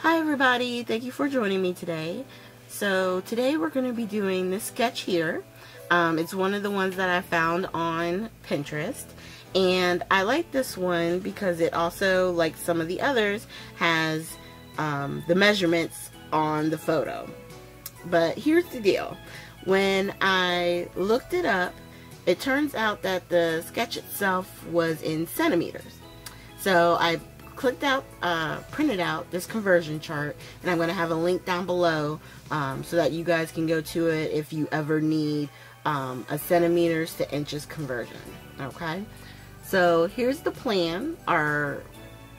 Hi everybody, thank you for joining me today. So today we're going to be doing this sketch here. It's one of the ones that I found on Pinterest, and I like this one because it also, like some of the others, has the measurements on the photo. But here's the deal. When I looked it up, it turns out that the sketch itself was in centimeters. So I printed out this conversion chart, and I'm going to have a link down below so that you guys can go to it if you ever need a centimeters to inches conversion. Okay, so here's the plan. Our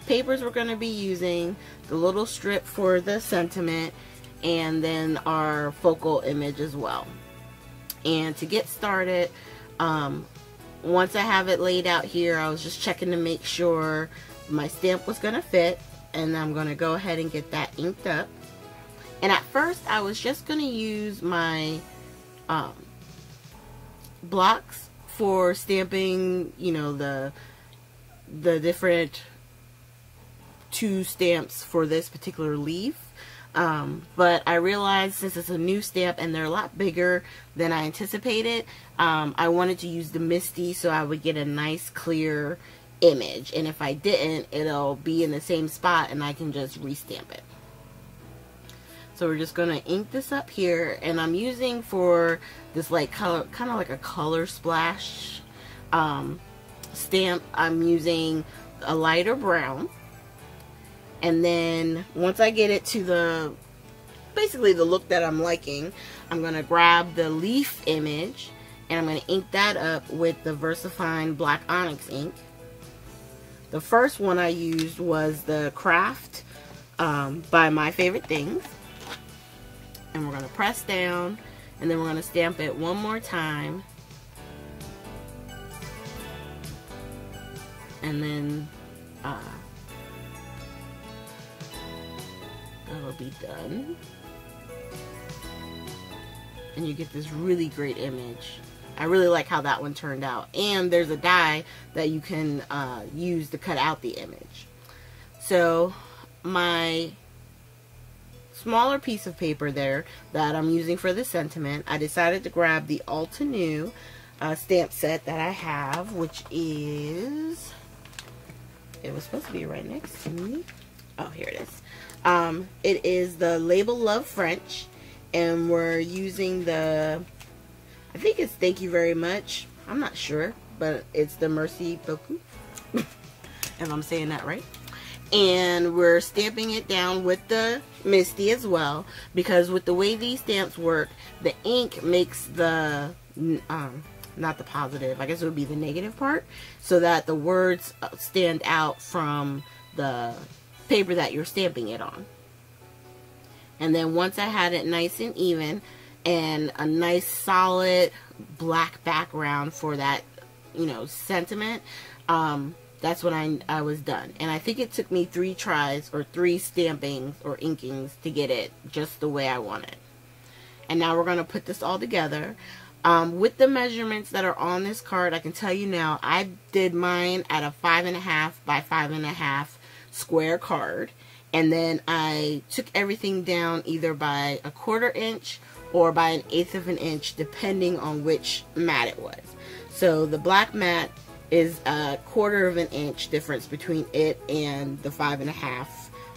papers we're going to be using, the little strip for the sentiment, and then our focal image as well. And to get started, once I have it laid out here, I was just checking to make sure my stamp was going to fit, and I'm going to go ahead and get that inked up. And at first I was just going to use my blocks for stamping, you know, the different two stamps for this particular leaf. But I realized since it's a new stamp and they're a lot bigger than I anticipated, I wanted to use the Misty so I would get a nice clear image, and if I didn't, it'll be in the same spot and I can just restamp it. So we're just going to ink this up here, and I'm using for this like color, kind of like a color splash stamp, I'm using a lighter brown. And then once I get it to the basically the look that I'm liking, I'm going to grab the leaf image and I'm going to ink that up with the VersaFine Black Onyx ink. The first one I used was the Craft by My Favorite Things. And we're going to press down, and then we're going to stamp it one more time. And then that'll be done. And you get this really great image. I really like how that one turned out. And there's a die that you can use to cut out the image. So my smaller piece of paper there that I'm using for the sentiment, I decided to grab the Alta New stamp set that I have, which is, it was supposed to be right next to me. Oh, here it is. It is the Label Love French, and we're using the, I think it's Thank You Very Much. I'm not sure, but it's the Merci Beaucoup, if I'm saying that right. And we're stamping it down with the Misty as well, because with the way these stamps work, the ink makes the, not the positive, I guess it would be the negative part, so that the words stand out from the paper that you're stamping it on. And then once I had it nice and even, and a nice solid black background for that, you know, sentiment, that's when I was done. And I think it took me 3 tries or 3 stampings or inkings to get it just the way I want it. And now we're going to put this all together. With the measurements that are on this card, I can tell you now, I did mine at a 5.5 by 5.5 square card. And then I took everything down either by a 1/4 inch or by 1/8 of an inch, depending on which mat it was. So the black mat is a 1/4 of an inch difference between it and the 5.5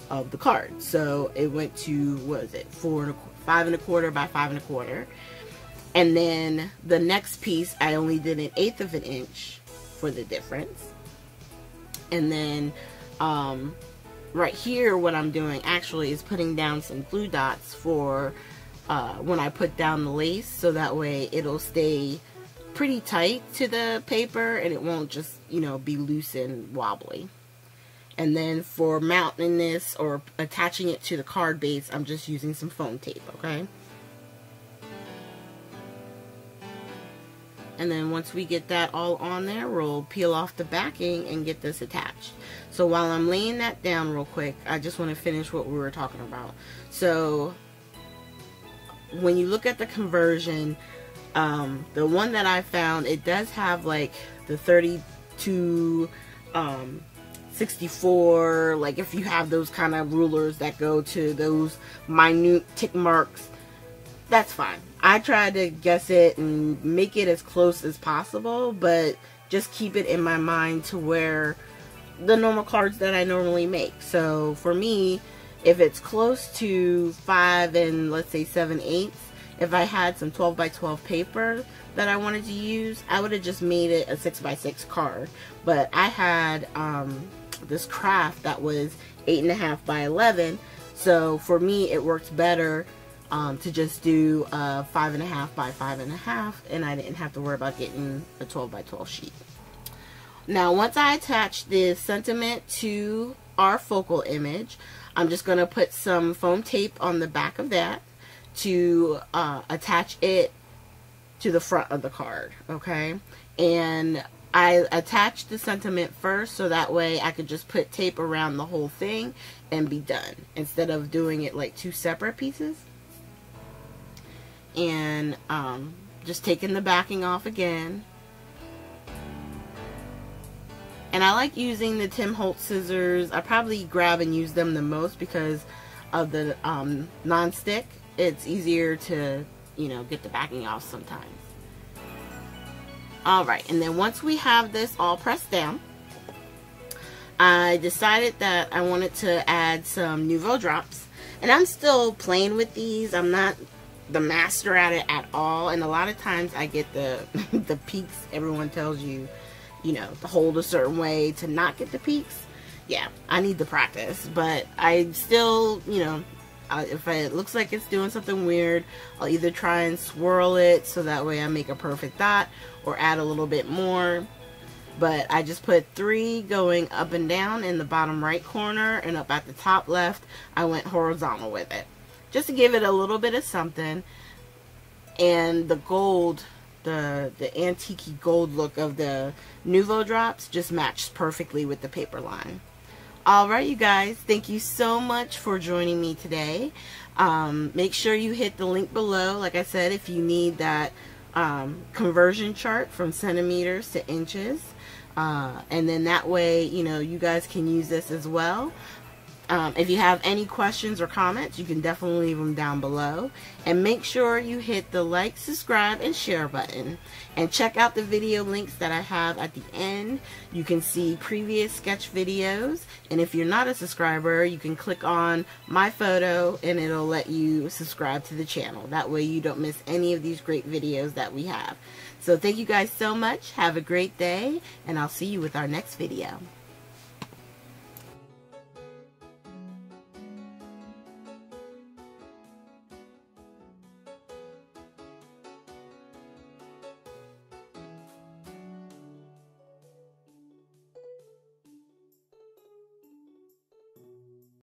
of the card. So it went to, what is it, 5 1/4 by 5 1/4. And then the next piece, I only did 1/8 of an inch for the difference. And then right here, what I'm doing actually is putting down some glue dots for when I put down the lace, so that way it'll stay pretty tight to the paper and it won't just, you know, be loose and wobbly. And then for mounting this or attaching it to the card base, I'm just using some foam tape, okay? And then once we get that all on there, we'll peel off the backing and get this attached. So while I'm laying that down real quick, I just want to finish what we were talking about. So when you look at the conversion, the one that I found, it does have like the 32 64, like if you have those kind of rulers that go to those minute tick marks, that's fine. I try to guess it and make it as close as possible, but just keep it in my mind to where the normal cards that I normally make. So for me, if it's close to 5 and let's say 7/8, if I had some 12 by 12 paper that I wanted to use, I would have just made it a 6 by 6 card. But I had this craft that was 8.5 by 11, so for me it worked better to just do 5.5 by 5.5, and I didn't have to worry about getting a 12 by 12 sheet. Now once I attach the sentiment to our focal image, I'm just going to put some foam tape on the back of that to attach it to the front of the card, okay? And I attached the sentiment first so that way I could just put tape around the whole thing and be done, instead of doing it like 2 separate pieces. And just taking the backing off again. And I like using the Tim Holtz scissors. I probably grab and use them the most because of the non-stick. It's easier to, you know, get the backing off sometimes. Alright, and then once we have this all pressed down, I decided that I wanted to add some Nouveau drops. And I'm still playing with these. I'm not the master at it at all. And a lot of times I get the, the peaks. Everyone tells you, you know, to hold a certain way to not get the peaks. Yeah, I need the practice. But I still, you know, if it looks like it's doing something weird, I'll either try and swirl it so that way I make a perfect dot, or add a little bit more. But I just put 3 going up and down in the bottom right corner, and up at the top left I went horizontal with it, just to give it a little bit of something. And the gold, the antique gold look of the Nouveau drops just matched perfectly with the paper line. Alright, you guys, thank you so much for joining me today. Make sure you hit the link below, like I said, if you need that conversion chart from centimeters to inches. And then that way, you know, you guys can use this as well. If you have any questions or comments, you can definitely leave them down below. And make sure you hit the like, subscribe, and share button. And check out the video links that I have at the end. You can see previous sketch videos. And if you're not a subscriber, you can click on my photo and it'll let you subscribe to the channel. That way you don't miss any of these great videos that we have. So thank you guys so much. Have a great day, and I'll see you with our next video.